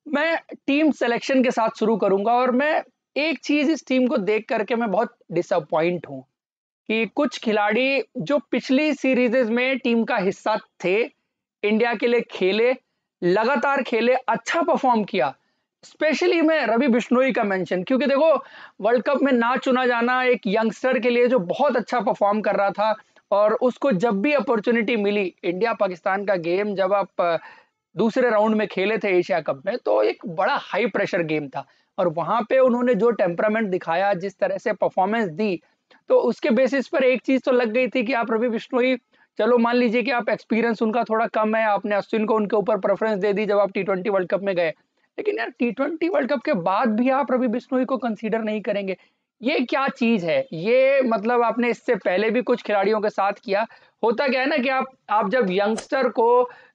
मैं team selection के साथ शुरू करूंगा और मैं एक चीज इस टीम को देख करके मैं बहुत डिसअपॉइंट हूं कि कुछ खिलाड़ी जो पिछली सीरीजेज में टीम का हिस्सा थे, इंडिया के लिए खेले, लगातार खेले, अच्छा परफॉर्म किया। स्पेशली मैं रवि बिश्नोई का मेंशन, क्योंकि देखो वर्ल्ड कप में ना चुना जाना एक यंगस्टर के लिए जो बहुत अच्छा परफॉर्म कर रहा था, और उसको जब भी अपॉर्चुनिटी मिली, इंडिया पाकिस्तान का गेम जब आप दूसरे राउंड में खेले थे एशिया कप में, तो एक बड़ा हाई प्रेशर गेम था और वहां पे उन्होंने जो टेम्परामेंट दिखाया, जिस तरह से परफॉर्मेंस दी, तो उसके बेसिस पर एक चीज तो लग गई थी कि आप रवि बिश्नोई, चलो मान लीजिए कि आप एक्सपीरियंस उनका थोड़ा कम है, आपने अश्विन को उनके ऊपर प्रेफरेंस दे दी जब आप टी20 वर्ल्ड कप में गए, लेकिन यार टी20 वर्ल्ड कप के बाद भी आप रवि बिश्नोई को कंसीडर नहीं करेंगे, ये क्या चीज है? ये मतलब आपने इससे पहले भी कुछ खिलाड़ियों के साथ किया। होता क्या है ना कि आप जब यंगस्टर को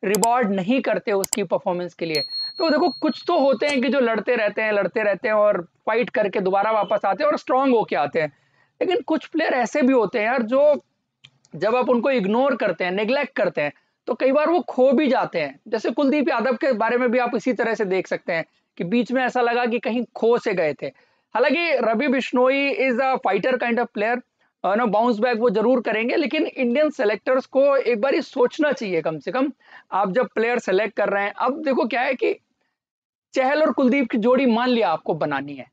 रिवॉर्ड नहीं करते उसकी परफॉर्मेंस के लिए, तो देखो कुछ तो होते हैं कि जो लड़ते रहते हैं और फाइट करके दोबारा वापस आते हैं और स्ट्रांग होके आते हैं। लेकिन कुछ प्लेयर ऐसे भी होते हैं यार, जो जब आप उनको इग्नोर करते हैं, नेग्लेक्ट करते हैं, तो कई बार वो खो भी जाते हैं। जैसे कुलदीप यादव के बारे में भी आप इसी तरह से देख सकते हैं कि बीच में ऐसा लगा कि कहीं खो से गए थे। हालांकि Ravi Bishnoi is a fighter kind of player, no bounce back वो जरूर करेंगे, लेकिन इंडियन सेलेक्टर्स को एक बार सोचना चाहिए कम से कम, आप जब प्लेयर सेलेक्ट कर रहे हैं। अब देखो क्या है कि चहल और कुलदीप की जोड़ी मान लिया आपको बनानी है,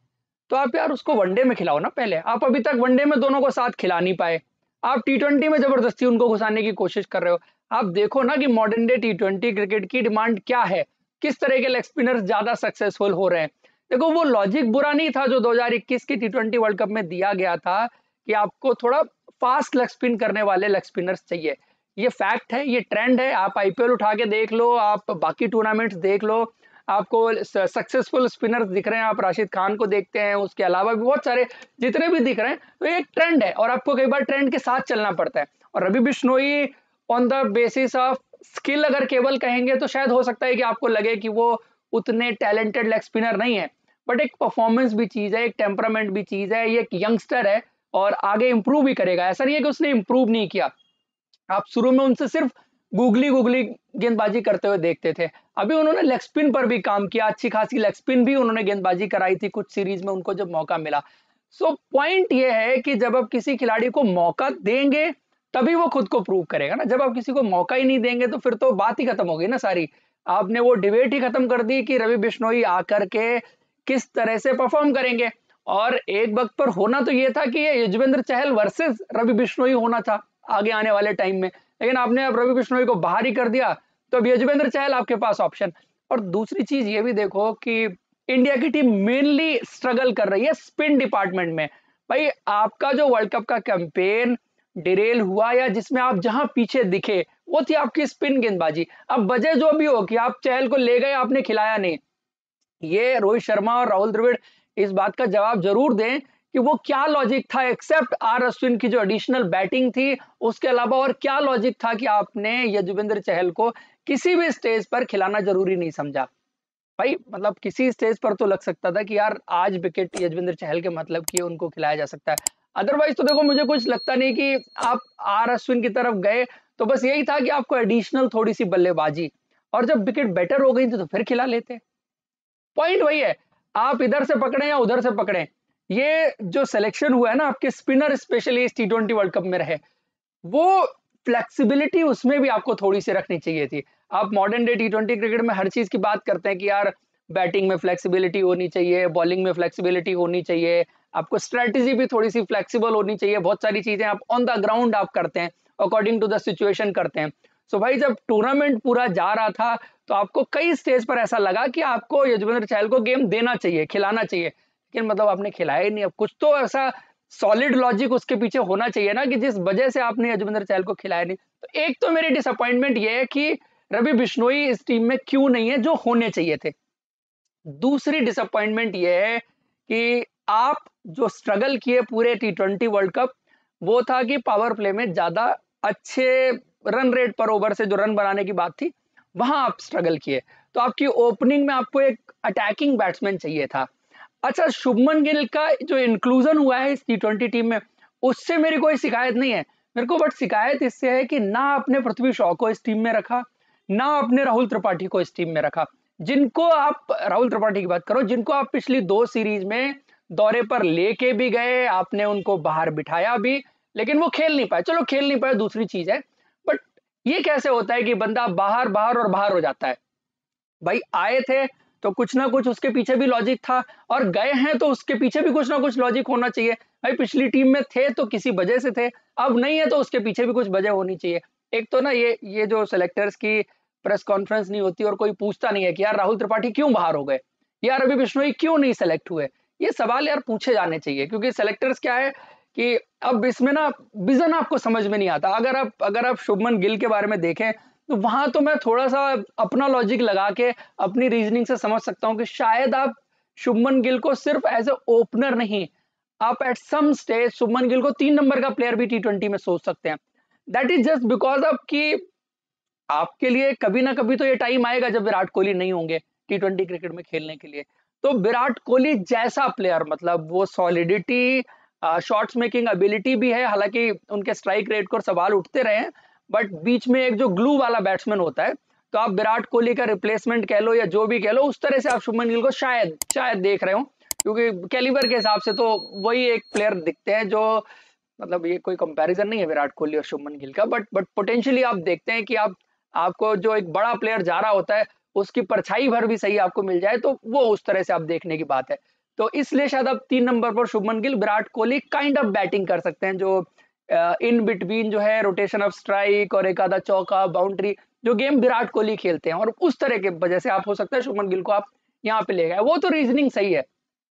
तो आप यार उसको वनडे में खिलाओ ना पहले। आप अभी तक वनडे में दोनों को साथ खिला नहीं पाए, आप टी20 में जबरदस्ती उनको घुसाने की कोशिश कर रहे हो। आप देखो ना कि मॉडर्न डे टी20 क्रिकेट की डिमांड क्या है, किस तरह के लेग स्पिनर्स ज्यादा सक्सेसफुल हो रहे हैं। देखो वो लॉजिक बुरा नहीं था जो 2021 की टी20 वर्ल्ड कप में दिया गया था कि आपको थोड़ा फास्ट लेग स्पिन करने वाले लेग स्पिनर्स चाहिए। ये फैक्ट है, ये ट्रेंड है। आप आईपीएल उठा के देख लो, आप बाकी टूर्नामेंट्स देख लो, आपको सक्सेसफुल स्पिनर्स दिख रहे हैं। आप राशिद खान को देखते हैं, उसके अलावा भी बहुत सारे जितने भी दिख रहे हैं, तो ये एक ट्रेंड है और आपको कई बार ट्रेंड के साथ चलना पड़ता है। और Ravi Bishnoi on the basis of skill अगर केवल कहेंगे तो शायद हो सकता है कि आपको लगे कि वो उतने टैलेंटेड लेग स्पिनर नहीं है, बट एक परफॉर्मेंस भी चीज है, एक टेम्परामेंट भी चीज है, ये एक यंगस्टर है और आगे इंप्रूव भी करेगा। ऐसा नहीं है कि उसने इंप्रूव नहीं किया। आप शुरू में उनसे सिर्फ गूगली गूगली गेंदबाजी करते हुए देखते थे, अभी उन्होंने लेग स्पिन पर भी काम किया, अच्छी खासी लेग स्पिन भी उन्होंने गेंदबाजी कराई थी कुछ सीरीज में उनको जब मौका मिला। सो पॉइंट ये है कि जब आप किसी खिलाड़ी को मौका देंगे तभी वो खुद को प्रूव करेगा ना। जब आप किसी को मौका ही नहीं देंगे तो फिर तो बात ही खत्म होगी ना सारी। आपने वो डिबेट ही खत्म कर दी कि रवि बिश्नोई आकर के किस तरह से परफॉर्म करेंगे। और एक वक्त पर होना तो ये था कि ये युजवेंद्र चहल वर्सेस रवि बिश्नोई होना था आगे आने वाले टाइम में, लेकिन आपने अब रवि बिश्नोई को बाहर ही कर दिया, तो अब युजवेंद्र चहल आपके पास ऑप्शन। और दूसरी चीज ये भी देखो कि इंडिया की टीम मेनली स्ट्रगल कर रही है स्पिन डिपार्टमेंट में। भाई आपका जो वर्ल्ड कप का कैंपेन डिरेल हुआ या जिसमें आप जहां पीछे दिखे, वो थी आपकी स्पिन गेंदबाजी। अब वजह जो भी हो कि आप चहल को ले गए, आपने खिलाया नहीं, ये रोहित शर्मा और राहुल द्रविड़ इस बात का जवाब जरूर दें कि वो क्या लॉजिक था, एक्सेप्ट आर अश्विन की जो एडिशनल बैटिंग थी उसके अलावा और क्या लॉजिक था कि आपने यजुवेंद्र चहल को किसी भी स्टेज पर खिलाना जरूरी नहीं समझा। भाई मतलब किसी स्टेज पर तो लग सकता था कि यार आज विकेट यजवेंद्र चहल के मतलब की उनको खिलाया जा सकता है। अदरवाइज तो देखो मुझे कुछ लगता नहीं कि आप आर अश्विन की तरफ गए, तो बस यही था कि आपको एडिशनल थोड़ी सी बल्लेबाजी, और जब विकेट बेटर हो गई थी तो फिर खिला लेते। पॉइंट वही है, आप इधर से पकड़े या उधर से पकड़े, ये जो सिलेक्शन हुआ है ना आपके स्पिनर स्पेशली इस टी20 वर्ल्ड कप में रहे, वो फ्लेक्सिबिलिटी उसमें भी आपको थोड़ी सी रखनी चाहिए थी। आप मॉडर्न डे टी20 क्रिकेट में हर चीज की बात करते हैं कि यार बैटिंग में फ्लेक्सिबिलिटी होनी चाहिए, बॉलिंग में फ्लेक्सिबिलिटी होनी चाहिए, आपको स्ट्रेटेजी भी थोड़ी सी फ्लेक्सिबल होनी चाहिए, बहुत सारी चीजें आप ऑन द ग्राउंड आप करते हैं, अकॉर्डिंग टू द सिचुएशन करते हैं। सो भाई जब टूर्नामेंट पूरा जा रहा था तो आपको कई स्टेज पर ऐसा लगा कि आपको यजुवेंद्र चहल को गेम देना चाहिए, खिलाना चाहिए, लेकिन मतलब आपने खिलाया ही नहीं। अब कुछ तो ऐसा सॉलिड लॉजिक उसके पीछे होना चाहिए ना कि जिस वजह से आपने यजुवेंद्र चहल को खिलाया नहीं। तो एक तो मेरी डिसअपॉइंटमेंट ये है कि रवि बिश्नोई इस टीम में क्यों नहीं है जो होने चाहिए थे। दूसरी डिसअपॉइंटमेंट ये है कि आप जो स्ट्रगल किए पूरे टी20 वर्ल्ड कप, वो था कि पावर प्ले में ज्यादा अच्छे रन रेट पर ओवर से जो रन बनाने की बात थी, वहां आप स्ट्रगल किए। तो आपकी ओपनिंग में आपको एक अटैकिंग बैट्समैन चाहिए था। अच्छा शुभमन गिल का जो इंक्लूजन हुआ है इस टी20 टीम में, उससे मेरी कोई शिकायत नहीं है। मेरे को बट शिकायत इससे है कि ना आपने पृथ्वी शॉ को इस टीम में रखा, ना आपने राहुल त्रिपाठी को इस टीम में रखा। जिनको आप, राहुल त्रिपाठी की बात करो, जिनको आप पिछली 2 सीरीज में दौरे पर लेके भी गए, आपने उनको बाहर बिठाया भी, लेकिन वो खेल नहीं पाए। चलो खेल नहीं पाए दूसरी चीज है, बट ये कैसे होता है कि बंदा बाहर बाहर और बाहर हो जाता है? भाई आए थे तो कुछ ना कुछ उसके पीछे भी लॉजिक था, और गए हैं तो उसके पीछे भी कुछ ना कुछ लॉजिक होना चाहिए। भाई पिछली टीम में थे तो किसी वजह से थे, अब नहीं है तो उसके पीछे भी कुछ वजह होनी चाहिए। एक तो ना ये जो सेलेक्टर्स की प्रेस कॉन्फ्रेंस नहीं होती और कोई पूछता नहीं है कि यार राहुल त्रिपाठी क्यों बाहर हो गए, यार रवि बिश्नोई क्यों नहीं सेलेक्ट हुए, ये सवाल यार पूछे जाने चाहिए। क्योंकि सेलेक्टर्स क्या है कि अब इसमें ना विजन आपको समझ में नहीं आता। अगर आप शुभमन गिल के बारे में देखें तो वहां तो मैं थोड़ा सा अपना लॉजिक लगा के अपनी रीजनिंग से समझ सकता हूं कि शायद आप शुभमन गिल को सिर्फ एज ए ओपनर नहीं, आप at some stage Shubman Gill को 3 नंबर का प्लेयर भी टी20 में सोच सकते हैं। That is just because of कि आपके लिए कभी ना कभी तो ये टाइम आएगा जब विराट कोहली नहीं होंगे टी20 क्रिकेट में खेलने के लिए। तो विराट कोहली जैसा प्लेयर, मतलब वो सॉलिडिटी, शॉट्स मेकिंग एबिलिटी भी है, हालांकि उनके स्ट्राइक रेट को सवाल उठते रहे हैं, बट बीच में एक जो ग्लू वाला बैट्समैन होता है, तो आप विराट कोहली का रिप्लेसमेंट कह लो या जो भी कह लो, उस तरह से आप शुभमन गिल को शायद शायद देख रहे हो। क्योंकि कैलिबर के हिसाब से तो वही एक प्लेयर दिखते हैं जो, मतलब ये कोई कंपैरिजन नहीं है विराट कोहली और शुभमन गिल का, बट पोटेंशियली आप देखते हैं कि आपको जो एक बड़ा प्लेयर जा रहा होता है उसकी परछाई भर भी सही आपको मिल जाए, तो वो उस तरह से आप देखने की बात है। तो इसलिए शायद आप 3 नंबर पर Shubman Gill, Virat Kohli kind of batting कर सकते हैं, जो इन बिटवीन जो है रोटेशन ऑफ स्ट्राइक और एक आधा चौका बाउंड्री, जो गेम विराट कोहली खेलते हैं, और उस तरह के वजह से आप हो सकता है शुभमन गिल को आप यहाँ पे ले गए, वो तो रीजनिंग सही है।